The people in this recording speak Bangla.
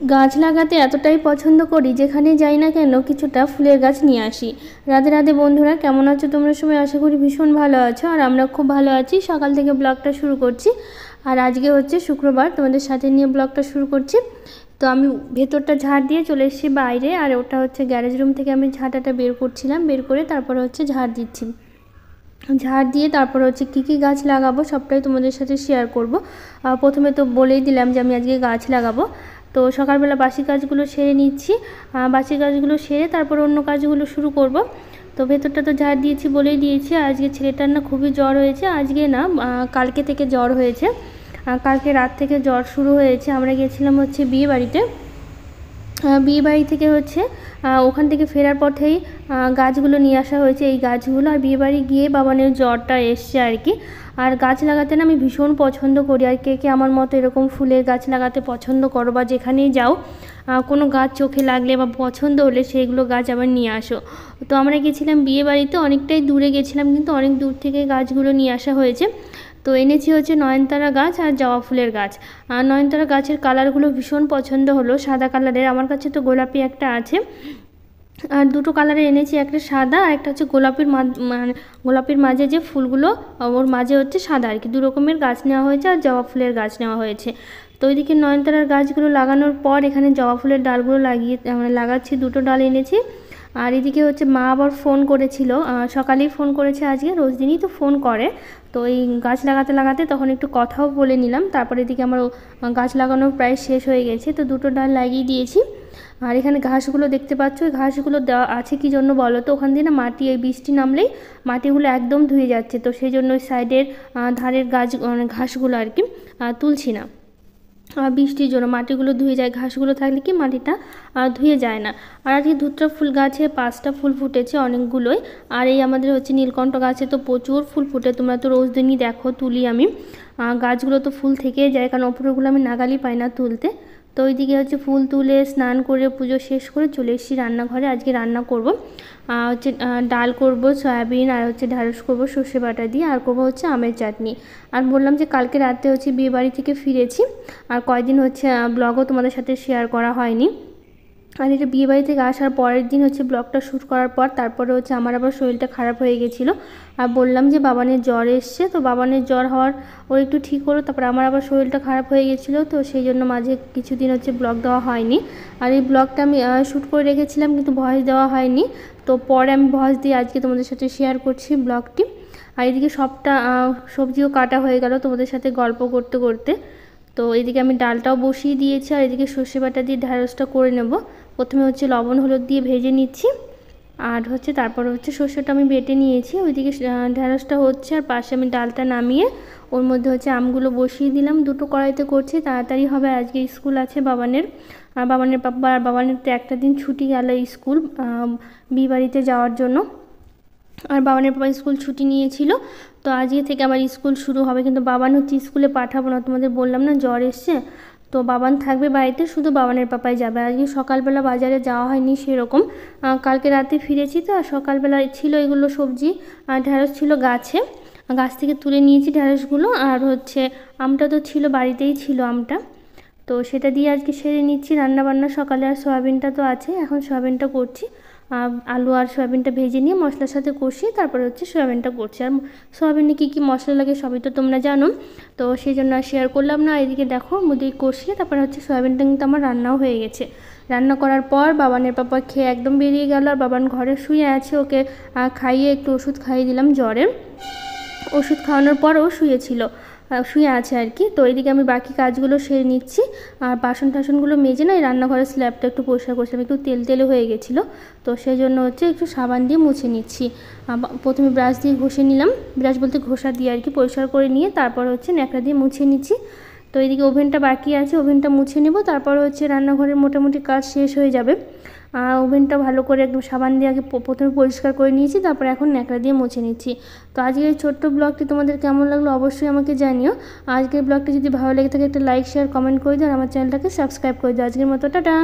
গাছ লাগাতে এতটাই পছন্দ করি, যেখানে যাই না কেন কিছুটা ফুলের গাছ নিয়ে আসি। রাধে রাধে বন্ধুরা, কেমন আছো তোমরা সবাই? আশা করি ভীষণ ভালো আছো, আর আমরা খুব ভালো আছি। সকাল থেকে ব্লগটা শুরু করছি, আর আজকে হচ্ছে শুক্রবার, তোমাদের সাথে নিয়ে ব্লগটা শুরু করছি। তো আমি ভেতরটা ঝাড় দিয়ে চলে এসেছি বাইরে, আর ওটা হচ্ছে গ্যারেজ রুম থেকে আমি ঝাঁটাটা বের করছিলাম, বের করে তারপরে হচ্ছে ঝাড় দিচ্ছি। ঝাড় দিয়ে তারপর হচ্ছে কী কী গাছ লাগাবো সবটাই তোমাদের সাথে শেয়ার করব। প্রথমে তো বলেই দিলাম যে আমি আজকে গাছ লাগাবো। তো সকালবেলা বাসি কাজগুলো সেরে নিচ্ছি, বাসি কাজগুলো সেরে তারপর অন্য কাজগুলো শুরু করব। তো ভেতরটা তো ঝাড় দিয়েছি, বলেই দিয়েছি। আজকে ছেলেটার না খুবই জ্বর হয়েছে, আজকে না কালকে থেকে জ্বর হয়েছে। কালকে রাত থেকে জ্বর শুরু হয়েছে। আমরা গিয়েছিলাম হচ্ছে বিয়ে বাড়িতে, বিয়ে বাড়ি থেকে হচ্ছে ওখান থেকে ফেরার পথেই গাছগুলো নিয়ে আসা হয়েছে, এই গাছগুলো। আর বিয়ে বাড়ি গিয়ে বাবানের জ্বরটা এসছে আর কি। আর গাছ লাগাতে না আমি ভীষণ পছন্দ করি। আর কে কে আমার মতো এরকম ফুলের গাছ লাগাতে পছন্দ করো, বা যেখানেই যাও কোনো গাছ চোখে লাগলে বা পছন্দ হলে সেইগুলো গাছ আবার নিয়ে আসো। তো আমরা গেছিলাম বিয়ে বাড়িতে, অনেকটাই দূরে গেছিলাম, কিন্তু অনেক দূর থেকে গাছগুলো নিয়ে আসা হয়েছে। তো এনেছি হচ্ছে নয়নতারা গাছ আর জবা ফুলের গাছ। আর নয়নতারা গাছের কালারগুলো ভীষণ পছন্দ হলো, সাদা কালারের। আমার কাছে তো গোলাপি একটা আছে, আর দুটো কালারের এনেছি, একটা সাদা আর একটা হচ্ছে গোলাপির মানে গোলাপির মাঝে যে ফুলগুলো ওর মাঝে হচ্ছে সাদা আর কি। দু রকমের গাছ নেওয়া হয়েছে, আর জবা ফুলের গাছ নেওয়া হয়েছে। তো ওইদিকে নয়নতারার গাছগুলো লাগানোর পর এখানে জবা ফুলের ডালগুলো লাগাচ্ছি, দুটো ডাল এনেছি। আর এদিকে হচ্ছে মা আবার ফোন করেছিল, সকালেই ফোন করেছে আজকে, রোজ দিনই তো ফোন করে। তো এই গাছ লাগাতে লাগাতে তখন একটু কথাও বলে নিলাম। তারপর এদিকে আমার গাছ লাগানো প্রায় শেষ হয়ে গেছে, তো দুটো ডাল লাগিয়ে দিয়েছি। আর এখানে ঘাসগুলো দেখতে পাচ্ছ, এই ঘাসগুলো দেওয়া আছে কি জন্য বলো তো? ওখান দিয়ে না মাটি, এই বৃষ্টি নামলেই মাটিগুলো একদম ধুয়ে যাচ্ছে, তো সেই জন্য ওই সাইডের ধারের গাছ ঘাসগুলো আর কি তুলছি না। বৃষ্টির জন্য মাটিগুলো ধুয়ে যায়, ঘাসগুলো থাকলে কি মাটিটা ধুয়ে যায় না। আর আজকে ধুত্রা ফুল গাছে 5টা ফুল ফুটেছে, অনেকগুলোই। আর এই আমাদের হচ্ছে নীলকণ্ঠ গাছে তো প্রচুর ফুল ফুটে, তোমরা তো রোজ দিনই দেখো তুলি আমি। গাছগুলো তো ফুল থেকেই যায়, কারণ ওপরেগুলো আমি নাগালই পাই না তুলতে। তো ওইদিকে হচ্ছে ফুল তুলে স্নান করে পুজো শেষ করে চলে এসেছি রান্নাঘরে। আজকে রান্না করব হচ্ছে ডাল করব, সয়াবিন, আর হচ্ছে ঢ্যাঁড়স করব সর্ষে বাটা দিয়ে, আর করব হচ্ছে আমের চাটনি। আর বললাম যে কালকে রাতে হচ্ছে বিয়ে বাড়ি থেকে ফিরেছি, আর কয়েকদিন হচ্ছে ব্লগও তোমাদের সাথে শেয়ার করা হয়নি। আর এটা বিয়েবাড়ি থেকে আসার পরের দিন হচ্ছে ব্লগটা শ্যুট করার পর তারপরে হচ্ছে আমার আবার শরীরটা খারাপ হয়ে গেছিলো। আর বললাম যে বাবানের জ্বর এসছে, তো বাবানের জ্বর হওয়ার ওর একটু ঠিক হলো, তারপর আমার আবার শরীরটা খারাপ হয়ে গেছিলো, তো সেই জন্য মাঝে কিছুদিন হচ্ছে ব্লগ দেওয়া হয়নি। আর এই ব্লগটা আমি শ্যুট করে রেখেছিলাম, কিন্তু ভয়েস দেওয়া হয়নি। তো পরে আমি ভয়েস দিয়ে আজকে তোমাদের সাথে শেয়ার করছি ব্লগটি। আর এদিকে সবটা সবজিও কাটা হয়ে গেল তোমাদের সাথে গল্প করতে করতে। তো এদিকে আমি ডালটাও বসিয়ে দিয়েছি, আর এদিকে সর্ষে বাটা দিয়ে ঢ্যাঁড়সটা করে নেব। প্রথমে হচ্ছে লবণ হলুদ দিয়ে ভেজে নিচ্ছি, আর হচ্ছে তারপর হচ্ছে সর্ষেটা আমি বেটে নিয়েছি। ওইদিকে ঢ্যাঁড়সটা হচ্ছে, আর পাশে আমি ডালটা নামিয়ে ওর মধ্যে হচ্ছে আমগুলো বসিয়ে দিলাম। দুটো কড়াইতে করছি, তাড়াতাড়ি হবে। আজকে স্কুল আছে বাবানের, আর বাবানের পাপা আর বাবানের তো একটা দিন ছুটি গেল স্কুল বিয়ে বাড়িতে যাওয়ার জন্য। আর বাবানের পাপা স্কুল ছুটি নিয়েছিল, তো আজকে থেকে আবার স্কুল শুরু হবে। কিন্তু বাবান হচ্ছে স্কুলে পাঠাবো না, তোমাদের বললাম না জ্বর এসছে। তো বাবান থাকবে বাড়িতে, শুধু বাবানের পাপাই যাবে। আজকে সকালবেলা বাজারে যাওয়া হয়নি সেরকম, কালকে রাতে ফিরেছি তো। আর সকালবেলা ছিল এগুলো সবজি, আর ঢ্যাঁড়স ছিল গাছে, গাছ থেকে তুলে নিয়েছি ঢ্যাঁড়সগুলো। আর হচ্ছে আমটা তো ছিল, বাড়িতেই ছিল আমটা, তো সেটা দিয়ে আজকে সেরে নিচ্ছি রান্নাবান্না সকালে। আর সয়াবিনটা তো আছে, এখন সয়াবিনটা করছি। আলু আর সয়াবিনটা ভেজে নিয়ে মশলার সাথে কষিয়ে তারপরে হচ্ছে সয়াবিনটা করছি। আর সয়াবিনে কী কী মশলা লাগে সবই তো তোমরা জানো, তো সেই জন্য আর শেয়ার করলাম না। এদিকে দেখো মুদি কষিয়ে তারপরে হচ্ছে সয়াবিনটা কিন্তু আমার রান্নাও হয়ে গেছে। রান্না করার পর বাবানের পাপা খেয়ে একদম বেরিয়ে গেল, আর বাবান ঘরে শুয়ে আছে, ওকে খাইয়ে একটু ওষুধ খাইয়ে দিলাম জ্বরের। ওষুধ খাওয়ানোর পর ও শুয়েছিল, শুয়ে আছে আর কি। তো এইদিকে আমি বাকি কাজগুলো সেরে নিচ্ছি, আর বাসন টাসনগুলো মেজে না এই রান্নাঘরের স্ল্যাবটা একটু পরিষ্কার করছিলাম, একটু তেল তেলে হয়ে গেছিলো, তো সেই জন্য হচ্ছে একটু সাবান দিয়ে মুছে নিচ্ছি। প্রথমে ব্রাশ দিয়ে ঘষে নিলাম, ব্রাশ বলতে ঘষা দিয়ে আর কি, পরিষ্কার করে নিয়ে তারপর হচ্ছে ন্যাকড়া দিয়ে মুছে নিচ্ছি। তো এইদিকে ওভেনটা বাকি আছে, ওভেনটা মুছে নেব, তারপর হচ্ছে রান্নাঘরের মোটামুটি কাজ শেষ হয়ে যাবে। ওভেনটা ভালো করে একদম সাবান দিয়ে আগে প্রথমে পরিষ্কার করে নিয়েছি, তারপর এখন ন্যাকড়া দিয়ে মুছে নিচ্ছি। তো আজকের এই ছোট্ট ব্লগটি তোমাদের কেমন লাগলো অবশ্যই আমাকে জানিও। আজকের ব্লগটি যদি ভালো লেগে থাকে একটা লাইক শেয়ার কমেন্ট করে দিও, আর আমার চ্যানেলটাকে সাবস্ক্রাইব করে দিও। আজকের মতো টাটা।